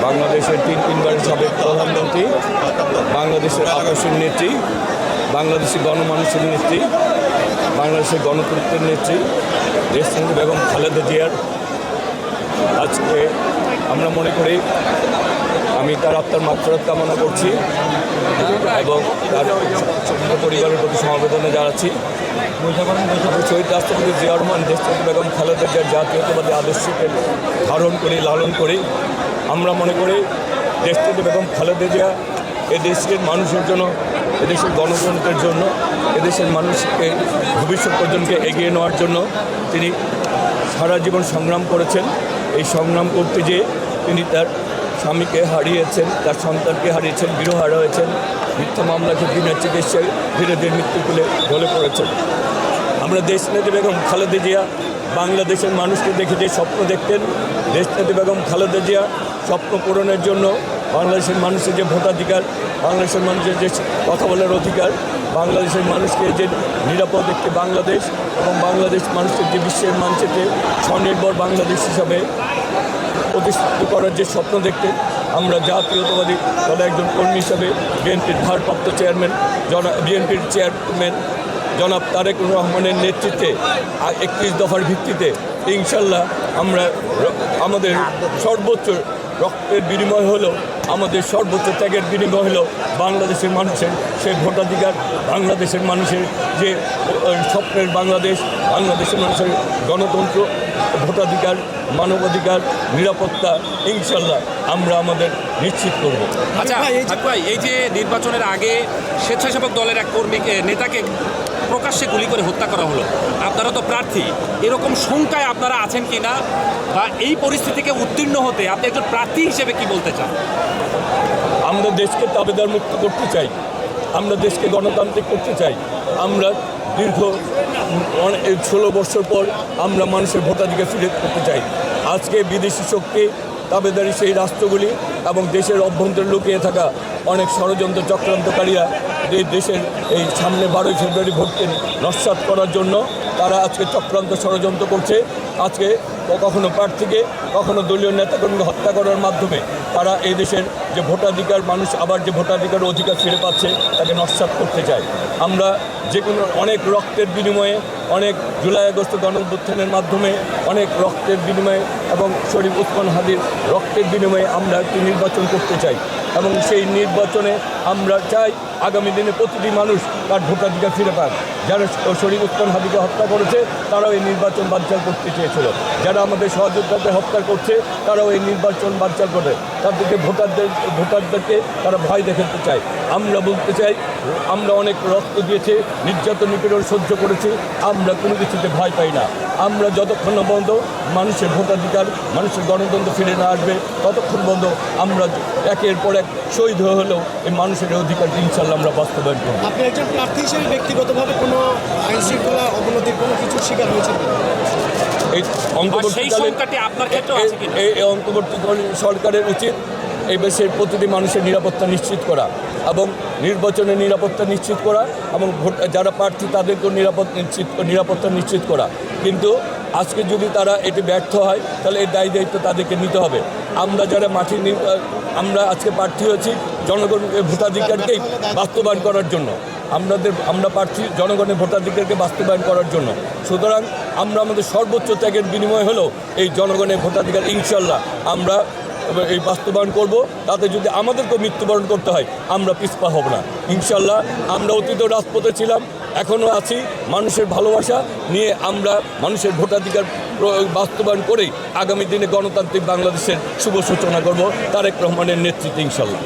বাংলাদেশের তিনবারের সাবেক প্রধানমন্ত্রী, বাংলাদেশের আদর্শের নেত্রী, বাংলাদেশের গণমানুষের নেত্রী, বাংলাদেশের গণতন্ত্রের নেত্রী দেশনেত্রী বেগম খালেদা জিয়ার আজকে আমরা মনে করি, আমি তার আত্মার মাগফিরাত কামনা করছি এবং তার পরিবারের প্রতি সমবেদনা জানাচ্ছি। শহীদ রাষ্ট্রপতি জিয়া রহমান দেশনেত্রী বেগম খালেদা জিয়ার জাতীয়তাবাদী আদর্শকে ধারণ করি, লালন করি। আমরা মনে করি দেশনেত্রী বেগম খালেদা জিয়া এদেশের মানুষের জন্য, এদেশের গণতন্ত্রের জন্য, এদেশের মানুষকে ভবিষ্যৎ প্রজন্মকে এগিয়ে নেওয়ার জন্য তিনি সারা জীবন সংগ্রাম করেছেন। এই সংগ্রাম করতে যেয়ে তিনি তার স্বামীকে হারিয়েছেন, তার সন্তানকে হারিয়েছেন, গৃহহারা হয়েছেন, মিথ্যা মামলাকে বিনা চিকিৎসায় ধীরে ধীরে মৃত্যুকুলে ঢলে পড়েছেন। আমরা দেশনেত্রী বেগম খালেদা জিয়া বাংলাদেশের মানুষকে দেখে যে স্বপ্ন দেখতেন, দেশনেত্রী বেগম খালেদা জিয়া স্বপ্ন পূরণের জন্য বাংলাদেশের মানুষের যে ভোটাধিকার, বাংলাদেশের মানুষের যে কথা বলার অধিকার, বাংলাদেশের মানুষকে যে নিরাপদ একটি বাংলাদেশ এবং বাংলাদেশ মানুষের যে বিশ্বের মানচিত্রে স্বনির্ভর বাংলাদেশ হিসাবে প্রতিষ্ঠিত করার যে স্বপ্ন দেখতেন, আমরা জাতীয়তাবাদী দলের একজন কর্মী হিসাবে বিএনপির ভারপ্রাপ্ত চেয়ারম্যান বিএনপির চেয়ারম্যান জনাব তারেক রহমানের নেতৃত্বে 31 দফার ভিত্তিতে ইনশাল্লাহ আমরা আমাদের সর্বোচ্চ রক্তের বিনিময় হলো, আমাদের সর্বোচ্চ ত্যাগের বিনিময় হলো বাংলাদেশের মানুষের সেই ভোটাধিকার, বাংলাদেশের মানুষের যে স্বপ্নের বাংলাদেশ, বাংলাদেশের মানুষের গণতন্ত্র, ভোটাধিকার, মানবাধিকার, নিরাপত্তা ইনশাল্লাহ আমরা আমাদের নিশ্চিত করব। আচ্ছা ভাই, এই যে নির্বাচনের আগে স্বেচ্ছাসেবক দলের এক কর্মীকে, নেতাকে প্রকাশ্যে গুলি করে হত্যা করা হলো, আপনারা তো প্রার্থী, এরকম শঙ্কায় আপনারা আছেন কি না, বা এই পরিস্থিতিকে উত্তীর্ণ হতে আপনি একজন প্রার্থী হিসেবে কি বলতে চান? আমরা দেশকে তাবেদার মুক্ত করতে চাই, আমরা দেশকে গণতান্ত্রিক করতে চাই। আমরা দীর্ঘ 16 বছর পর আমরা মানুষের ভোটাধিকার ফিরে করতে চাই। আজকে বিদেশি শক্তি, তাবেদারি সেই রাষ্ট্রগুলি এবং দেশের অভ্যন্তরে লুকিয়ে থাকা অনেক ষড়যন্ত্র চক্রান্তকারীরা এই দেশের এই সামনে 12ই ফেব্রুয়ারি ভোটকে নস্যাৎ করার জন্য তারা আজকে চক্রান্ত ষড়যন্ত্র করছে। আজকে কখনো প্রার্থীকে, কখনো দলীয় নেতাকর্মীকে হত্যা করার মাধ্যমে তারা এই দেশের যে ভোটাধিকার, মানুষ আবার যে ভোটাধিকার অধিকার ফিরে পাচ্ছে তাকে নস্যাৎ করতে চায়। আমরা যে কোনো অনেক রক্তের বিনিময়ে, অনেক জুলাই আগস্ট গণঅভ্যুত্থানের মাধ্যমে অনেক রক্তের বিনিময়ে এবং শরীফ ওসমান হাদির রক্তের বিনিময়ে আমরা একটি নির্বাচন করতে চাই এবং সেই নির্বাচনে আমরা চাই আগামী দিনে প্রতিটি মানুষ তার ভোটাধিকার ফিরে পাক। যারা শরীফ ওসমান হাদিকে হত্যা করেছে তারাও এই নির্বাচন বানচাল করতে চেয়েছিল, যারা আমাদের সহযোদ্ধাদের হত্যা করছে তারাও এই নির্বাচন বানচাল করে, তাদেরকে ভোটারদেরকে তারা ভয় দেখাতে চায়। আমরা বলতে চাই, আমরা অনেক রক্ত দিয়েছি, নির্যাতন নিপীড়ন সহ্য করেছি, আমরা কোনো কিছুতে ভয় পাই না। আমরা যতক্ষণ বন্ধ মানুষের ভোটাধিকার, মানুষের গণতন্ত্র ফিরে না আসবে ততক্ষণ বন্ধ আমরা একের পর এক শহীদ হলেও এই মানুষের অধিকার ইনশাল্লাহ আমরা বাস্তবায়ন করব। আপনি একজন প্রার্থী হিসেবে ব্যক্তিগতভাবে কোনো আইন শৃঙ্খলা অবনতির কোনো কিছুর শিকার হয়েছে? এই অন্তর্বর্তীকালীন সরকারের উচিত এই দেশের প্রতিটি মানুষের নিরাপত্তা নিশ্চিত করা এবং নির্বাচনের নিরাপত্তা নিশ্চিত করা এবং যারা প্রার্থী তাদেরকেও নিরাপত্তা নিশ্চিত করা। কিন্তু আজকে যদি তারা এটি ব্যর্থ হয় তাহলে এই দায়ী দায়িত্ব তাদেরকে নিতে হবে। আমরা যারা আমরা আজকে প্রার্থী হয়েছি জনগণের ভোটাধিকারকেই বাস্তবায়ন করার জন্য, আমরা প্রার্থী জনগণের ভোটাধিকারকে বাস্তবায়ন করার জন্য। সুতরাং আমরা আমাদের সর্বোচ্চ ত্যাগের বিনিময় হলেও এই জনগণের ভোটাধিকার ইনশাল্লাহ আমরা এই বাস্তবায়ন করব। তাতে যদি আমাদেরকেও মৃত্যুবরণ করতে হয় আমরা পিছপা হব না ইনশাল্লাহ। আমরা অতীত রাজপথে ছিলাম, এখনও আছি। মানুষের ভালোবাসা নিয়ে আমরা মানুষের ভোটাধিকার বাস্তবায়ন করেই আগামী দিনে গণতান্ত্রিক বাংলাদেশের শুভ সূচনা করব তারেক রহমানের নেতৃত্বে ইনশাল্লাহ।